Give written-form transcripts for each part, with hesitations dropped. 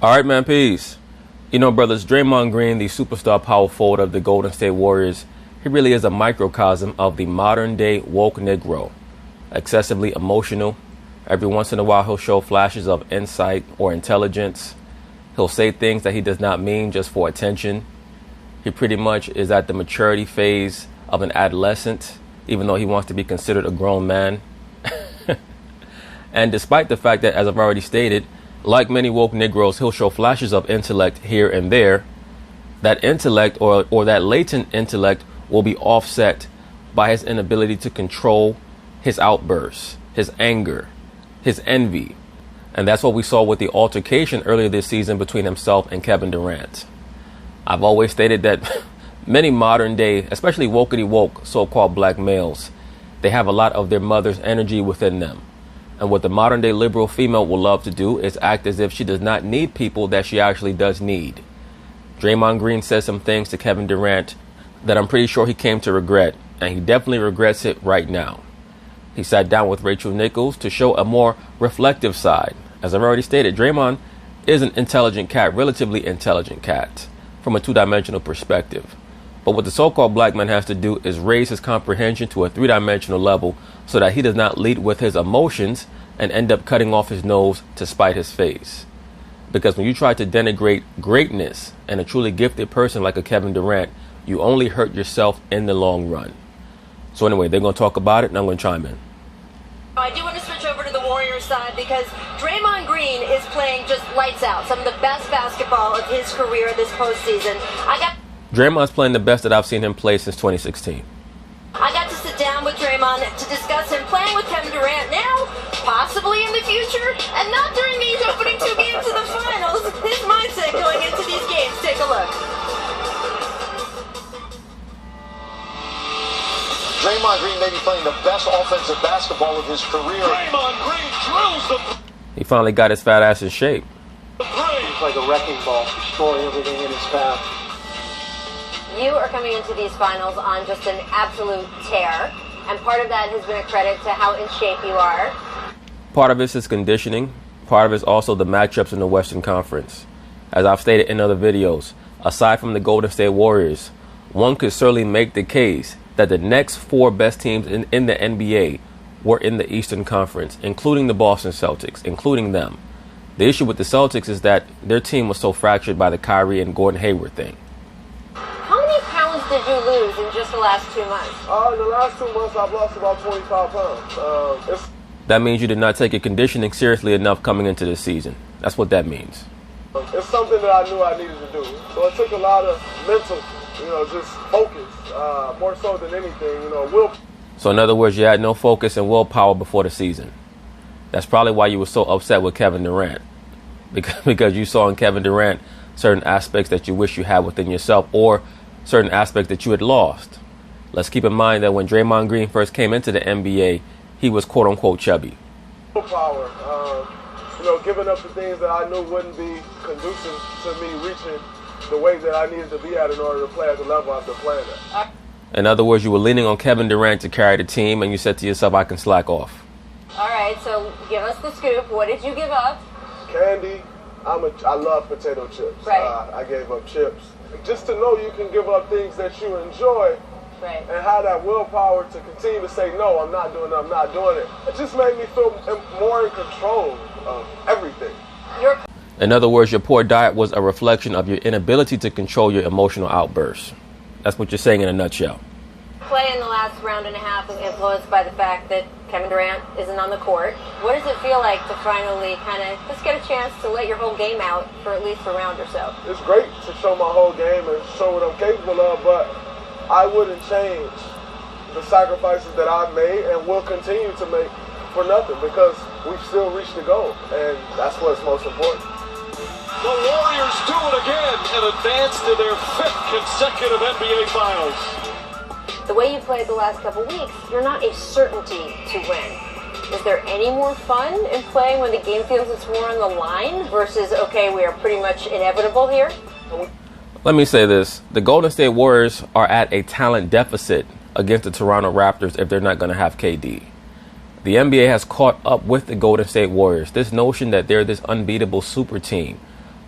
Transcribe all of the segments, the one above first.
All right, man, peace. You know, brothers, Draymond Green, the superstar power forward of the Golden State Warriors, he really is a microcosm of the modern-day woke Negro. Excessively emotional. Every once in a while, he'll show flashes of insight or intelligence. He'll say things that he does not mean just for attention. He pretty much is at the maturity phase of an adolescent, even though he wants to be considered a grown man. And despite the fact that, as I've already stated, like many woke Negroes, he'll show flashes of intellect here and there. That intellect or that latent intellect will be offset by his inability to control his outbursts, his anger, his envy. And that's what we saw with the altercation earlier this season between himself and Kevin Durant. I've always stated that many modern day, especially wokety woke so-called black males, they have a lot of their mother's energy within them. And what the modern day liberal female will love to do is act as if she does not need people that she actually does need. Draymond Green said some things to Kevin Durant that I'm pretty sure he came to regret, and he definitely regrets it right now. He sat down with Rachel Nichols to show a more reflective side. As I've already stated, Draymond is an intelligent cat, relatively intelligent cat, from a two-dimensional perspective. But what the so-called black man has to do is raise his comprehension to a three-dimensional level so that he does not lead with his emotions and end up cutting off his nose to spite his face. Because when you try to denigrate greatness and a truly gifted person like a Kevin Durant, you only hurt yourself in the long run. So anyway, they're going to talk about it, and I'm going to chime in. I do want to switch over to the Warriors side because Draymond Green is playing just lights out. Some of the best basketball of his career this postseason. Draymond's playing the best that I've seen him play since 2016. I got to sit down with Draymond to discuss him playing with Kevin Durant now, possibly in the future, and not during these opening two games of the finals. His mindset going into these games. Take a look. Draymond Green may be playing the best offensive basketball of his career. Draymond Green drills the He finally got his fat ass in shape. three. It's like a wrecking ball, destroying everything in his path. You are coming into these finals on just an absolute tear, and part of that has been a credit to how in shape you are. Part of it is conditioning. Part of it is also the matchups in the Western Conference. As I've stated in other videos, aside from the Golden State Warriors, one could certainly make the case that the next four best teams in the NBA were in the Eastern Conference, including the Boston Celtics, including them. The issue with the Celtics is that their team was so fractured by the Kyrie and Gordon Hayward thing. How many pounds did you lose in just the last 2 months? In the last 2 months, I've lost about 25 pounds. That means you did not take your conditioning seriously enough coming into this season. That's what that means. It's something that I knew I needed to do. So it took a lot of mental, just focus, more so than anything, will. So in other words, you had no focus and willpower before the season. That's probably why you were so upset with Kevin Durant. Because you saw in Kevin Durant certain aspects that you wish you had within yourself or certain aspects that you had lost. Let's keep in mind that when Draymond Green first came into the NBA, he was quote-unquote chubby. Willpower, giving up the things that I knew wouldn't be conducive to me reaching the way that I needed to be at in order to play at the level I've been playing at. In other words, you were leaning on Kevin Durant to carry the team, and you said to yourself, I can slack off. All right, so give us the scoop. What did you give up? Candy. I love potato chips. Right. I gave up chips. Just to know you can give up things that you enjoy, right, and have that willpower to continue to say, no, I'm not doing it. It just made me feel more in control of everything. In other words, your poor diet was a reflection of your inability to control your emotional outbursts. That's what you're saying in a nutshell. Play in the last round and a half was influenced by the fact that Kevin Durant isn't on the court. What does it feel like to finally kind of just get a chance to let your whole game out for at least a round or so? It's great to show my whole game and show what I'm capable of, but I wouldn't change the sacrifices that I've made and will continue to make for nothing because we've still reached the goal, and that's what's most important. The Warriors do it again and advance to their 5th consecutive NBA Finals. The way you played the last couple weeks, you're not a certainty to win. Is there any more fun in playing when the game feels it's more on the line versus, okay, we are pretty much inevitable here? Let me say this. The Golden State Warriors are at a talent deficit against the Toronto Raptors if they're not going to have KD. The NBA has caught up with the Golden State Warriors. This notion that they're this unbeatable super team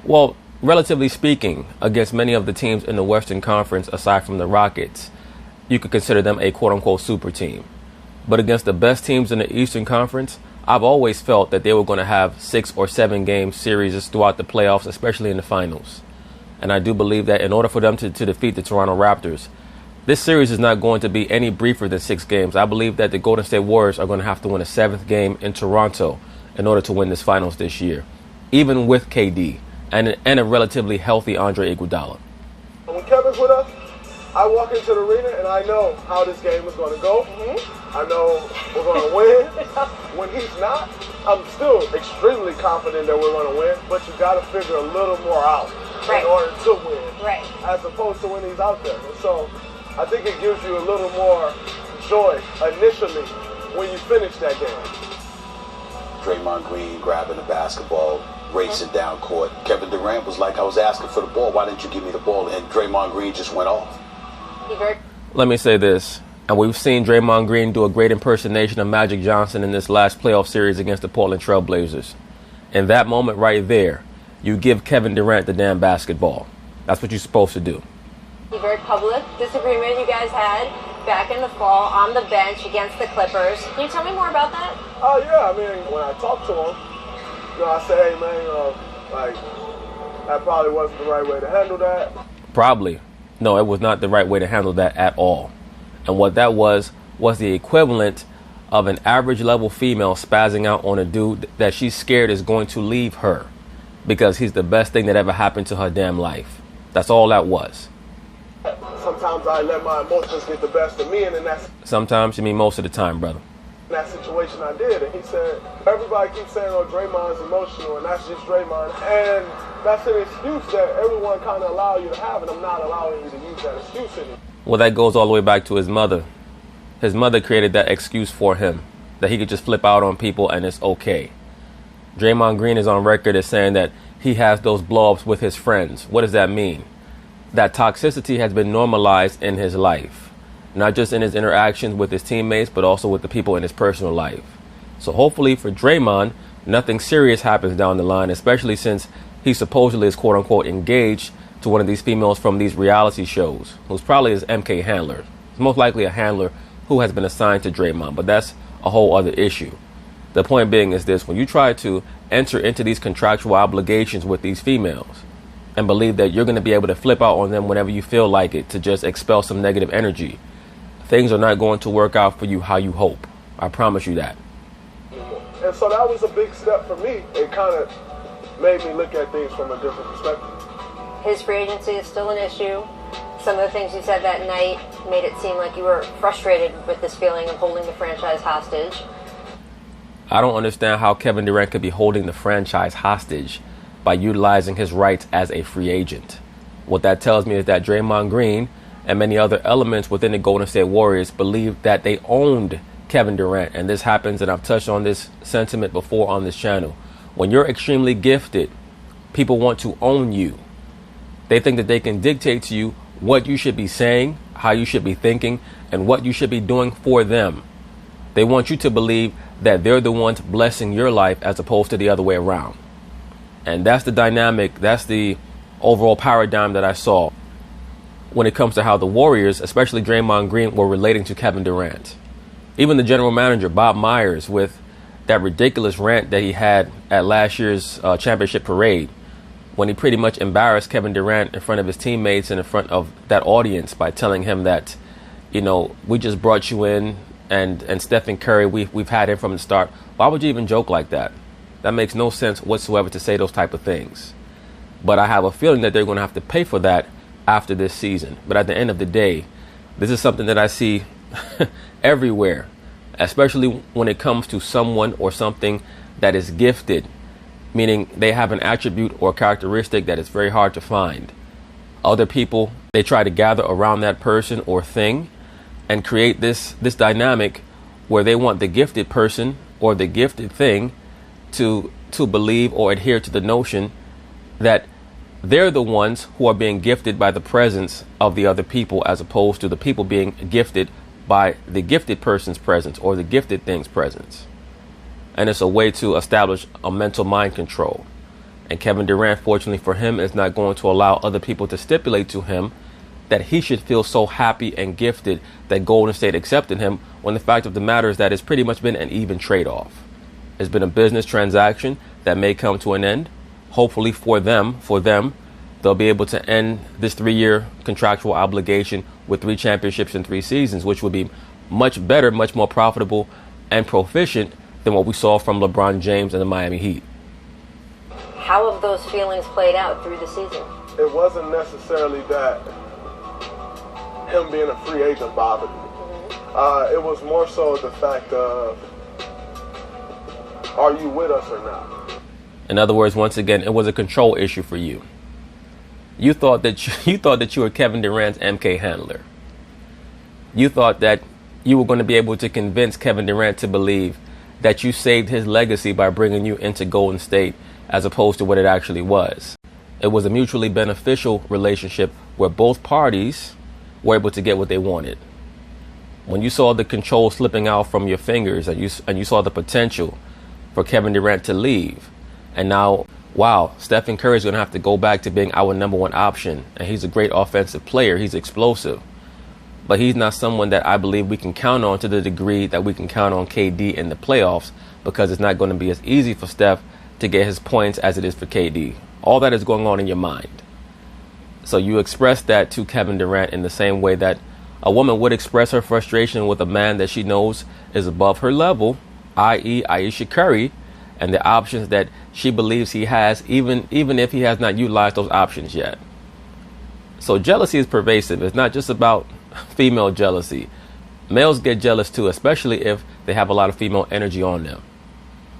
Well, relatively speaking, against many of the teams in the Western Conference, aside from the Rockets, you could consider them a quote-unquote super team. But against the best teams in the Eastern Conference, I've always felt that they were going to have 6 or 7 game series throughout the playoffs, especially in the finals. And I do believe that in order for them to defeat the Toronto Raptors, this series is not going to be any briefer than 6 games. I believe that the Golden State Warriors are going to have to win a 7th game in Toronto in order to win this finals this year, even with KD and a relatively healthy Andre Iguodala. When Kevin's with us, I walk into the arena and I know how this game is going to go. I know we're going to win. When he's not, I'm still extremely confident that we're going to win, but you got to figure a little more out in order to win, as opposed to when he's out there. And so I think it gives you a little more joy initially when you finish that game. Draymond Green grabbing the basketball, racing down court. Kevin Durant was like, I was asking for the ball. Why didn't you give me the ball? And Draymond Green just went off. Let me say this, and we've seen Draymond Green do a great impersonation of Magic Johnson in this last playoff series against the Portland Trail Blazers. In that moment right there, you give Kevin Durant the damn basketball. That's what you're supposed to do. A very public disagreement you guys had back in the fall on the bench against the Clippers. Can you tell me more about that? Oh, yeah. I mean, when I talked to him, I said, hey, man, that probably wasn't the right way to handle that. Probably. No, it was not the right way to handle that at all. And what that was the equivalent of an average level female spazzing out on a dude that she's scared is going to leave her because he's the best thing that ever happened to her damn life. That's all that was. Sometimes I let my emotions get the best of me, and sometimes, you mean most of the time, brother. In that situation I did, and he said, everybody keeps saying, oh, Draymond's emotional, and that's just Draymond. And that's an excuse that everyone kind of allow you to have, and I'm not allowing you to use that excuse anymore. Well, that goes all the way back to his mother. His mother created that excuse for him, that he could just flip out on people and it's okay. Draymond Green is on record as saying that he has those blow-ups with his friends. What does that mean? That toxicity has been normalized in his life, not just in his interactions with his teammates, but also with the people in his personal life. So hopefully for Draymond, nothing serious happens down the line, especially since he supposedly is quote-unquote engaged to one of these females from these reality shows, who's probably his MK handler. It's most likely a handler who has been assigned to Draymond, but that's a whole other issue. The point being is this: when you try to enter into these contractual obligations with these females and believe that you're going to be able to flip out on them whenever you feel like it to just expel some negative energy, things are not going to work out for you how you hope. I promise you that. And so that was a big step for me. It kind of made me look at things from a different perspective. His free agency is still an issue. Some of the things you said that night made it seem like you were frustrated with this feeling of holding the franchise hostage. I don't understand how Kevin Durant could be holding the franchise hostage by utilizing his rights as a free agent. What that tells me is that Draymond Green and many other elements within the Golden State Warriors believe that they owned Kevin Durant. And this happens, and I've touched on this sentiment before on this channel. When you're extremely gifted, people want to own you. They think that they can dictate to you what you should be saying, how you should be thinking, and what you should be doing for them. They want you to believe that they're the ones blessing your life as opposed to the other way around. And that's the dynamic, that's the overall paradigm that I saw when it comes to how the Warriors, especially Draymond Green, were relating to Kevin Durant. Even the general manager, Bob Myers, with that ridiculous rant that he had at last year's championship parade, when he pretty much embarrassed Kevin Durant in front of his teammates and in front of that audience by telling him that, you know, we just brought you in and Stephen Curry, we've had him from the start. Why would you even joke like that? That makes no sense whatsoever to say those type of things. But I have a feeling that they're going to have to pay for that after this season. But at the end of the day, this is something that I see everywhere, especially when it comes to someone or something that is gifted, meaning they have an attribute or characteristic that is very hard to find. Other people, they try to gather around that person or thing and create this dynamic where they want the gifted person or the gifted thing to believe or adhere to the notion that they're the ones who are being gifted by the presence of the other people, as opposed to the people being gifted by the gifted person's presence or the gifted thing's presence. And it's a way to establish a mental mind control. And Kevin Durant, fortunately for him, is not going to allow other people to stipulate to him that he should feel so happy and gifted that Golden State accepted him, when the fact of the matter is that it's pretty much been an even trade-off. It's been a business transaction that may come to an end. Hopefully for them, they'll be able to end this 3-year contractual obligation with 3 championships in 3 seasons, which would be much better, much more profitable and proficient than what we saw from LeBron James and the Miami Heat. How have those feelings played out through the season? It wasn't necessarily that him being a free agent bothered me. It was more so the fact of, are you with us or not? In other words, once again, it was a control issue for you. You thought that you were Kevin Durant's MK handler. You thought that you were going to be able to convince Kevin Durant to believe that you saved his legacy by bringing you into Golden State, as opposed to what it actually was. It was a mutually beneficial relationship where both parties were able to get what they wanted. When you saw the control slipping out from your fingers and you saw the potential for Kevin Durant to leave, and now, wow, Stephen Curry is going to have to go back to being our number 1 option, and he's a great offensive player, he's explosive, but he's not someone that I believe we can count on to the degree that we can count on KD in the playoffs, because it's not going to be as easy for Steph to get his points as it is for KD. All that is going on in your mind. So you express that to Kevin Durant in the same way that a woman would express her frustration with a man that she knows is above her level, i.e. Ayesha Curry, and the options that she believes he has, even if he has not utilized those options yet. So jealousy is pervasive. It's not just about female jealousy. Males get jealous too, especially if they have a lot of female energy on them.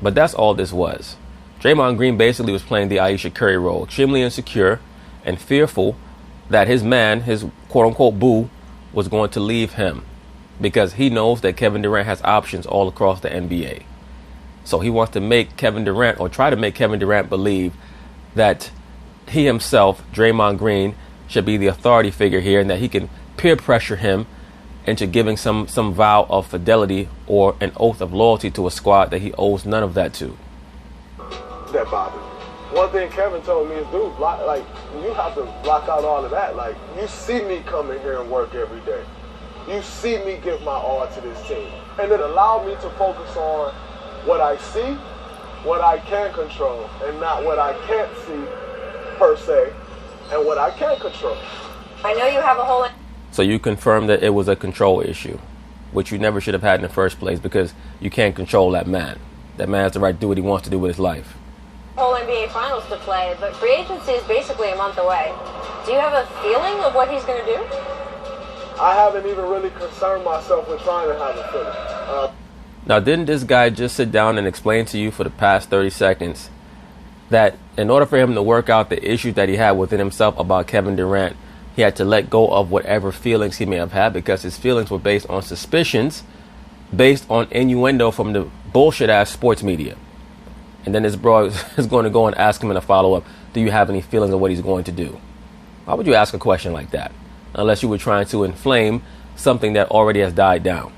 But that's all this was. Draymond Green basically was playing the Ayesha Curry role, extremely insecure and fearful that his man, his quote-unquote boo, was going to leave him, because he knows that Kevin Durant has options all across the NBA. So he wants to make Kevin Durant, or try to make Kevin Durant, believe that he himself, Draymond Green, should be the authority figure here, and that he can peer pressure him into giving some vow of fidelity or an oath of loyalty to a squad that he owes none of that to. That bothered me. One thing Kevin told me is, dude, you have to block out all of that. Like, you see me come in here and work every day. You see me give my all to this team. And it allowed me to focus on what I see, what I can control, and not what I can't see, per se, and what I can't control. I know you have a whole... So you confirmed that it was a control issue, which you never should have had in the first place, because you can't control that man. That man has the right to do what he wants to do with his life. Whole NBA Finals to play, but free agency is basically a month away. Do you have a feeling of what he's going to do? I haven't even really concerned myself with trying to have a feeling. Now, didn't this guy just sit down and explain to you for the past 30 seconds that in order for him to work out the issues that he had within himself about Kevin Durant, he had to let go of whatever feelings he may have had, because his feelings were based on suspicions, based on innuendo from the bullshit-ass sports media? And then this bro is going to go and ask him in a follow-up, do you have any feelings of what he's going to do? Why would you ask a question like that? Unless you were trying to inflame something that already has died down.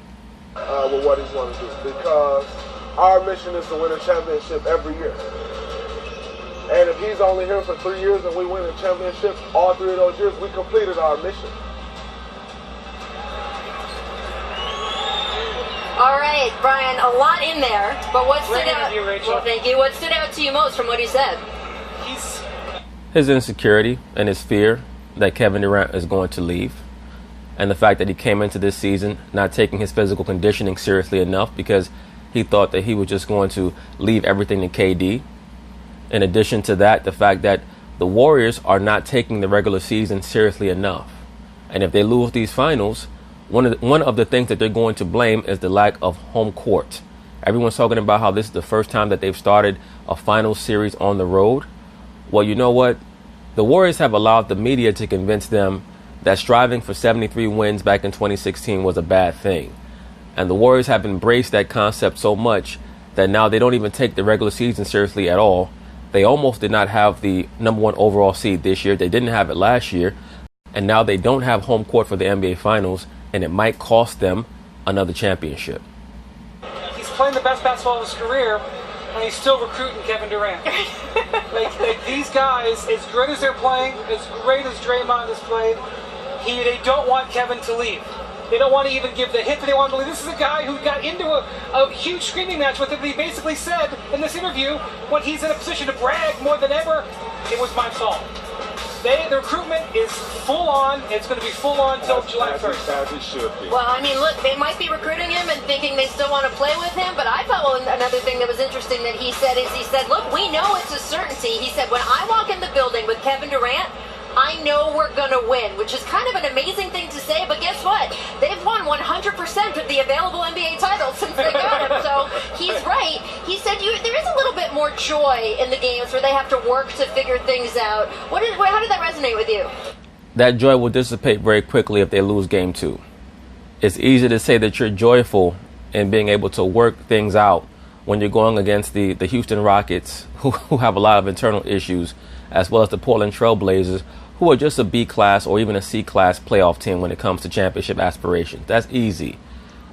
With what he's going to do. Because our mission is to win a championship every year. And if he's only here for 3 years and we win a championship all 3 of those years, we completed our mission. All right, Brian, a lot in there, but what stood out? Well, thank you. What stood out to you most from what he said? His insecurity and his fear that Kevin Durant is going to leave, and the fact that he came into this season not taking his physical conditioning seriously enough, because he thought that he was just going to leave everything to KD. In addition to that, the fact that the Warriors are not taking the regular season seriously enough, and if they lose these finals, one of the things that they're going to blame is the lack of home court. Everyone's talking about how this is the first time that they've started a final series on the road. Well, you know what? The Warriors have allowed the media to convince them that striving for 73 wins back in 2016 was a bad thing. And the Warriors have embraced that concept so much that now they don't even take the regular season seriously at all. They almost did not have the number 1 overall seed this year. They didn't have it last year. And now they don't have home court for the NBA Finals, and it might cost them another championship. He's playing the best basketball of his career, and he's still recruiting Kevin Durant. like these guys, as great as they're playing, as great as Draymond has played, they don't want Kevin to leave. They don't want to even give the hit that they want to leave. This is a guy who got into a huge screaming match with him. He basically said in this interview, when he's in a position to brag more than ever, it was my fault. The recruitment is full on. It's going to be full on until July 1st. As it should be. Well, I mean, look, they might be recruiting him and thinking they still want to play with him, but I thought another thing that was interesting that he said is, look, we know it's a certainty. He said, when I walk in the building with Kevin Durant, I know we're going to win, which is kind of an amazing thing to say, but guess what? They've won 100% of the available NBA titles since they got him, so he's right. He said there is a little bit more joy in the games where they have to work to figure things out. How did that resonate with you? That joy will dissipate very quickly if they lose game 2. It's easy to say that you're joyful in being able to work things out when you're going against the Houston Rockets, who have a lot of internal issues, as well as the Portland Trail Blazers, who are just a B-class or even a C-class playoff team when it comes to championship aspirations. That's easy.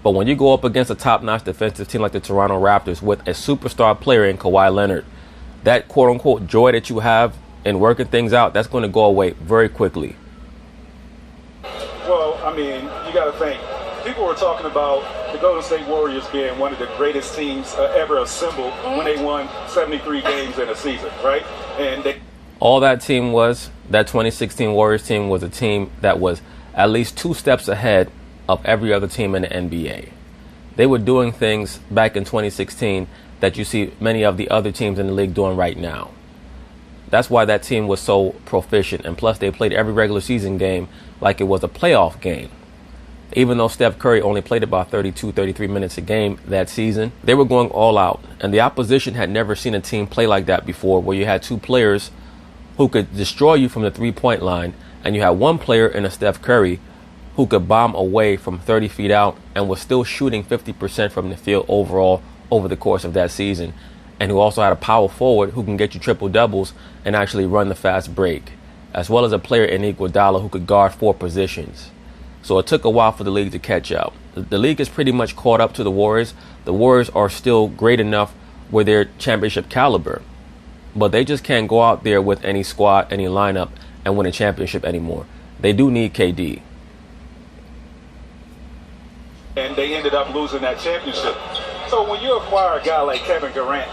But when you go up against a top-notch defensive team like the Toronto Raptors with a superstar player in Kawhi Leonard, that quote-unquote joy that you have in working things out, that's going to go away very quickly. Well, I mean, you got to think. People were talking about the Golden State Warriors being one of the greatest teams ever assembled when they won 73 games in a season, right? And all that team was, that 2016 Warriors team was a team that was at least 2 steps ahead of every other team in the NBA. They were doing things back in 2016 that you see many of the other teams in the league doing right now. That's why that team was so proficient. And plus, they played every regular season game like it was a playoff game. Even though Steph Curry only played about 32, 33 minutes a game that season, they were going all out. And the opposition had never seen a team play like that before, where you had 2 players who could destroy you from the 3-point line, and you had 1 player in a Steph Curry who could bomb away from 30 feet out and was still shooting 50% from the field overall over the course of that season, and who also had a power forward who can get you triple doubles and actually run the fast break, as well as a player in Iguodala who could guard 4 positions. So it took a while for the league to catch up. The league is pretty much caught up to the Warriors. The Warriors are still great enough with their championship caliber, but they just can't go out there with any squad, any lineup, and win a championship anymore. They do need KD. And they ended up losing that championship. So when you acquire a guy like Kevin Durant,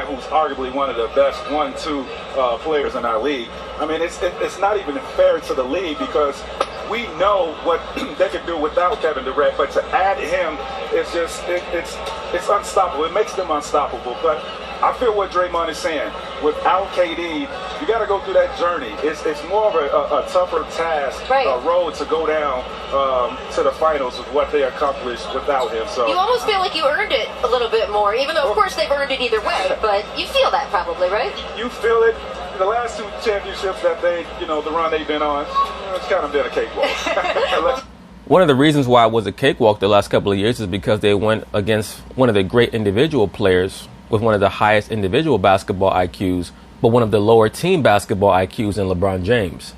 who's arguably one of the best 1-2 players in our league, I mean, it's not even fair to the league because we know what they can do without Kevin Durant, but to add him, it's unstoppable. It makes them unstoppable. But I feel what Draymond is saying. Without KD, you got to go through that journey. It's more of a tougher task, right, a road to go down to the finals of what they accomplished without him. So you almost feel like you earned it a little bit more, even though, of course, they've earned it either way. But you feel that probably, right? You feel it. The last 2 championships that the run they've been on, it's kind of been a cakewalk. One of the reasons why it was a cakewalk the last couple of years is because they went against one of the great individual players with one of the highest individual basketball IQs, but one of the lower team basketball IQs in LeBron James.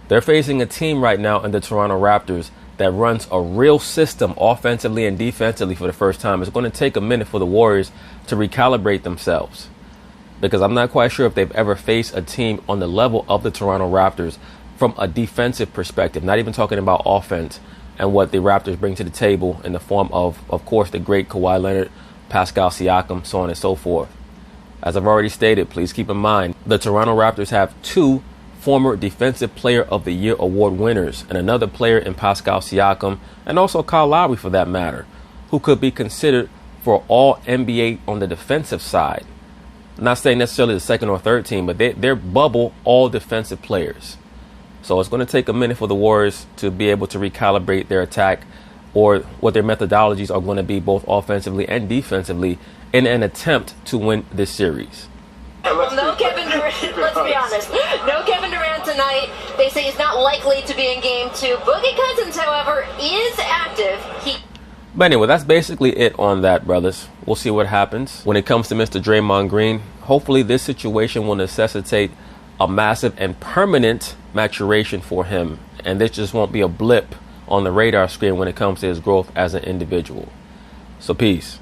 They're facing a team right now in the Toronto Raptors that runs a real system offensively and defensively for the first time. It's going to take a minute for the Warriors to recalibrate themselves, because I'm not quite sure if they've ever faced a team on the level of the Toronto Raptors from a defensive perspective, not even talking about offense and what the Raptors bring to the table in the form of course, the great Kawhi Leonard, Pascal Siakam, so on and so forth. As I've already stated, please keep in mind, the Toronto Raptors have 2 former Defensive Player of the Year award winners and another player in Pascal Siakam, and also Kyle Lowry for that matter, who could be considered for all NBA on the defensive side. I'm not saying necessarily the second or third team, but they're bubble all defensive players. So it's going to take a minute for the Warriors to be able to recalibrate their attack, or what their methodologies are going to be both offensively and defensively in an attempt to win this series. Well, no Kevin Durant, let's be honest. No Kevin Durant tonight. They say he's not likely to be in game 2. Boogie Cousins, however, is active. But anyway, that's basically it on that, brothers. We'll see what happens. When it comes to Mr. Draymond Green, hopefully this situation will necessitate a massive and permanent maturation for him, and this just won't be a blip on the radar screen when it comes to his growth as an individual. So peace.